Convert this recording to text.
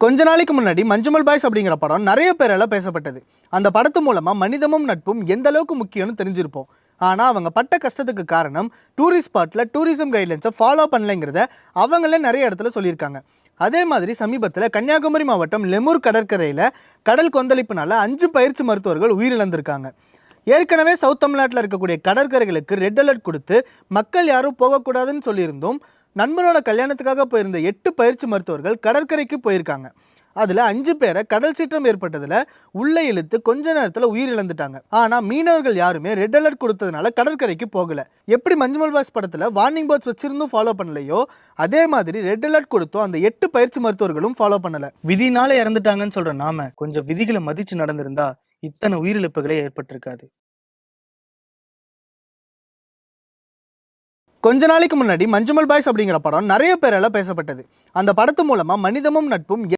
கொஞ்ச நாளைக்கு முன்னாடி மஞ்சுமல் பாய்ஸ் அப்படிங்கிற படம் நிறைய பேரால பேசப்பட்டது. அந்த படத்து மூலமா மனிதமும் நட்பும் எந்த அளவுக்கு முக்கியம்னு தெரிஞ்சிருப்போம். ஆனால் அவங்க பட்ட கஷ்டத்துக்கு காரணம் டூரிஸ்ட் ஸ்பாட்டில் டூரிசம் கைட்லைன்ஸை ஃபாலோ பண்ணலைங்கிறத அவங்களே நிறைய இடத்துல சொல்லியிருக்காங்க. அதே மாதிரி சமீபத்தில் கன்னியாகுமரி மாவட்டம் லெமூர் கடற்கரையில் கடல் கொந்தளிப்புனால 5 பயிற்சி மருத்துவர்கள் உயிரிழந்திருக்காங்க. ஏற்கனவே சவுத் தமிழ்நாட்டில் இருக்கக்கூடிய கடற்கரைகளுக்கு ரெட் அலர்ட் கொடுத்து மக்கள் யாரும் போகக்கூடாதுன்னு சொல்லியிருந்தோம். நண்பனோட கல்யாணத்துக்காக போயிருந்த 8 பயிற்சி மருத்துவர்கள் கடற்கரைக்கு போயிருக்காங்க. அதில் 5 பேரை கடல் சீற்றம் ஏற்பட்டதில் உள்ளே இழுத்து கொஞ்ச நேரத்தில் உயிரிழந்துட்டாங்க. ஆனால் மீனவர்கள் யாருமே ரெட் அலர்ட் கொடுத்ததுனால கடற்கரைக்கு போகலை. எப்படி மஞ்சுமல் பாய்ஸ் படத்தில் வார்னிங் போர்ட்ஸ் வச்சிருந்தும் ஃபாலோ பண்ணலையோ அதே மாதிரி ரெட் அலர்ட் கொடுத்தோம் அந்த 8 பயிற்சி மருத்துவர்களும் ஃபாலோ பண்ணலை. விதினால இறந்துட்டாங்கன்னு சொல்கிற நாம கொஞ்சம் விதிகளை மதித்து நடந்திருந்தா இத்தனை உயிரிழப்புகளே ஏற்பட்டிருக்காது. கொஞ்ச நாளைக்கு முன்னாடி மஞ்சுமல் பாய்ஸ் அப்படிங்கிற படம் நிறைய பேரால பேசப்பட்டது. அந்த படத்து மூலமா மனிதமும் நட்பும்